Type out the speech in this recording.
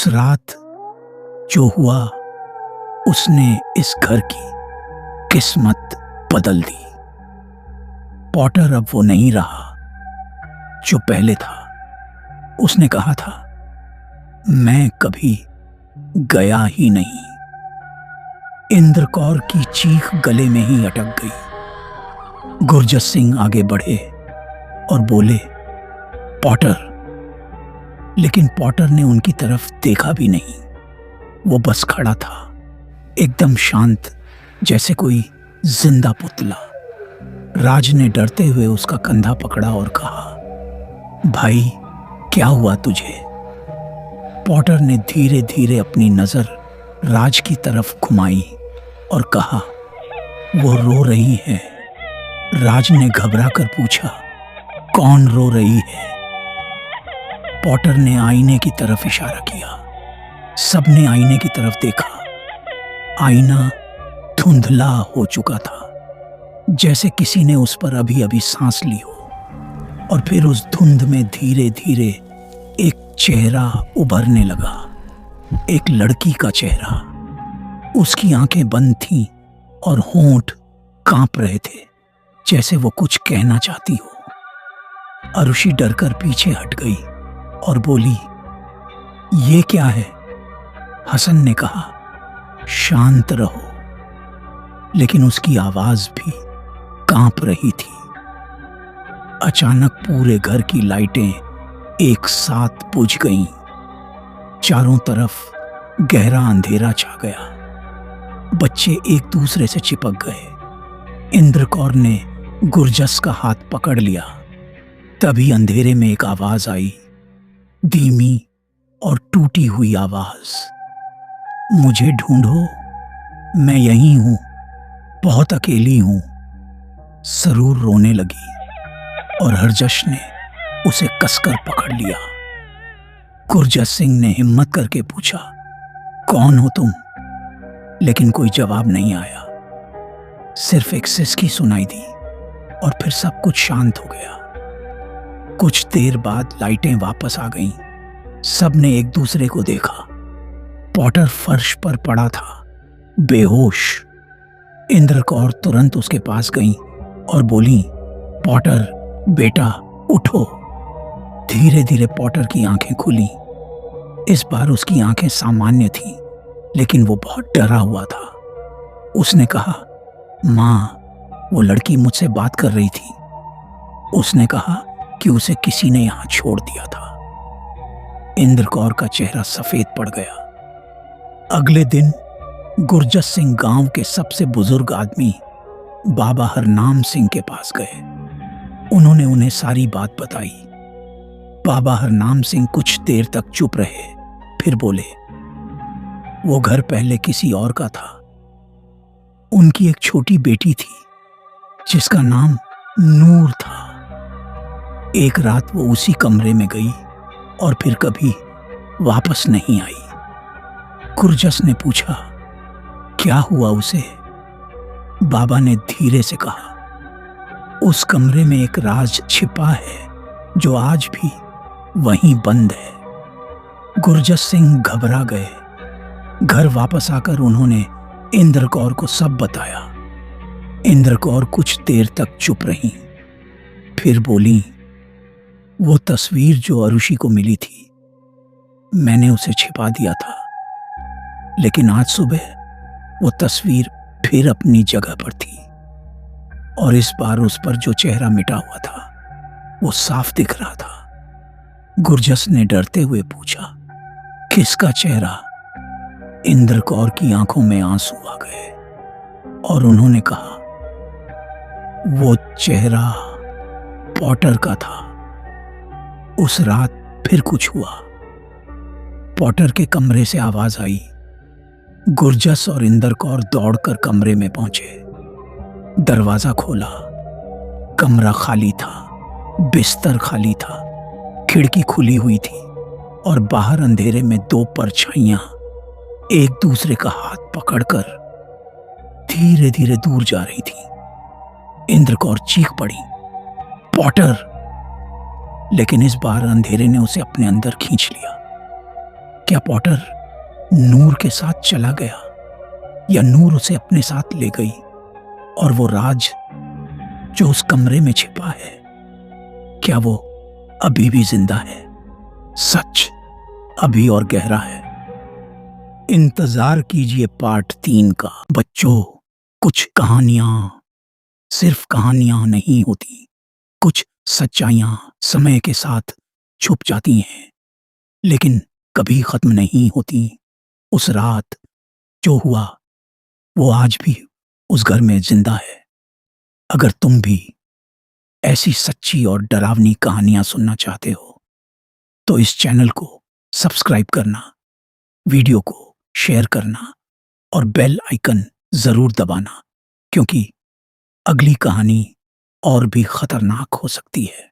उस रात जो हुआ उसने इस घर की किस्मत बदल दी। पॉटर अब वो नहीं रहा जो पहले था। उसने कहा था, मैं कभी गया ही नहीं। इंद्रकौर की चीख गले में ही अटक गई। गुरजस सिंह आगे बढ़े और बोले, पॉटर। लेकिन पॉटर ने उनकी तरफ देखा भी नहीं। वो बस खड़ा था, एकदम शांत, जैसे कोई जिंदा पुतला। राज ने डरते हुए उसका कंधा पकड़ा और कहा, भाई क्या हुआ तुझे? पॉटर ने धीरे धीरे अपनी नजर राज की तरफ घुमाई और कहा, वो रो रही है। राज ने घबरा कर पूछा, कौन रो रही है? पॉटर ने आईने की तरफ इशारा किया। सबने आईने की तरफ देखा। आईना धुंधला हो चुका था, जैसे किसी ने उस पर अभी अभी सांस ली हो। और फिर उस धुंध में धीरे धीरे एक चेहरा उभरने लगा, एक लड़की का चेहरा। उसकी आंखें बंद थीं और होंठ कांप रहे थे, जैसे वो कुछ कहना चाहती हो। अरुषि डरकर पीछे हट गई और बोली, ये क्या है? हसन ने कहा, शांत रहो। लेकिन उसकी आवाज भी कांप रही थी। अचानक पूरे घर की लाइटें एक साथ बुझ गईं। चारों तरफ गहरा अंधेरा छा गया। बच्चे एक दूसरे से चिपक गए। इंद्रकौर ने गुरजस का हाथ पकड़ लिया। तभी अंधेरे में एक आवाज आई, धीमी और टूटी हुई आवाज, मुझे ढूंढो, मैं यहीं हूं, बहुत अकेली हूं। सरूर रोने लगी और हरजश ने उसे कसकर पकड़ लिया। गुरजस सिंह ने हिम्मत करके पूछा, कौन हो तुम? लेकिन कोई जवाब नहीं आया। सिर्फ एक सिसकी सुनाई दी और फिर सब कुछ शांत हो गया। कुछ देर बाद लाइटें वापस आ गईं। सबने एक दूसरे को देखा। पॉटर फर्श पर पड़ा था, बेहोश। इंद्रकौर तुरंत उसके पास गई और बोली, पॉटर बेटा उठो। धीरे धीरे पॉटर की आंखें खुली। इस बार उसकी आंखें सामान्य थीं, लेकिन वो बहुत डरा हुआ था। उसने कहा, माँ, वो लड़की मुझसे बात कर रही थी। उसने कहा कि उसे किसी ने यहां छोड़ दिया था। इंद्रकौर का चेहरा सफेद पड़ गया। अगले दिन गुरजस सिंह गांव के सबसे बुजुर्ग आदमी बाबा हरनाम सिंह के पास गए। उन्होंने उन्हें सारी बात बताई। बाबा हरनाम सिंह कुछ देर तक चुप रहे, फिर बोले, वो घर पहले किसी और का था। उनकी एक छोटी बेटी थी जिसका नाम नूर था। एक रात वो उसी कमरे में गई और फिर कभी वापस नहीं आई। गुरजस ने पूछा, क्या हुआ उसे? बाबा ने धीरे से कहा, उस कमरे में एक राज छिपा है जो आज भी वहीं बंद है। गुरजस सिंह घबरा गए। घर वापस आकर उन्होंने इंद्रकौर को सब बताया। इंद्रकौर कुछ देर तक चुप रही, फिर बोली, वो तस्वीर जो अरुषि को मिली थी, मैंने उसे छिपा दिया था। लेकिन आज सुबह वो तस्वीर फिर अपनी जगह पर थी और इस बार उस पर जो चेहरा मिटा हुआ था वो साफ दिख रहा था। गुरजस ने डरते हुए पूछा, किसका चेहरा? इंद्रकौर की आंखों में आंसू आ गए और उन्होंने कहा, वो चेहरा पॉटर का था। उस रात फिर कुछ हुआ। पॉटर के कमरे से आवाज आई। गुरजस और इंद्रकौर दौड़कर कमरे में पहुंचे। दरवाजा खोला। कमरा खाली था, बिस्तर खाली था, खिड़की खुली हुई थी और बाहर अंधेरे में दो परछाइयां एक दूसरे का हाथ पकड़कर धीरे धीरे दूर जा रही थी। इंद्रकौर चीख पड़ी, पॉटर! लेकिन इस बार अंधेरे ने उसे अपने अंदर खींच लिया। क्या पॉटर नूर के साथ चला गया या नूर उसे अपने साथ ले गई और वो राज जो उस कमरे में छिपा है, क्या वो अभी भी जिंदा है? सच अभी और गहरा है। इंतजार कीजिए पार्ट 3 का। बच्चों, कुछ कहानियां सिर्फ कहानियां नहीं होती, कुछ सच्चाइयां समय के साथ छुप जाती हैं लेकिन कभी खत्म नहीं होती। उस रात जो हुआ वो आज भी उस घर में जिंदा है। अगर तुम भी ऐसी सच्ची और डरावनी कहानियां सुनना चाहते हो तो इस चैनल को सब्सक्राइब करना, वीडियो को शेयर करना और बेल आइकन जरूर दबाना, क्योंकि अगली कहानी और भी खतरनाक हो सकती है।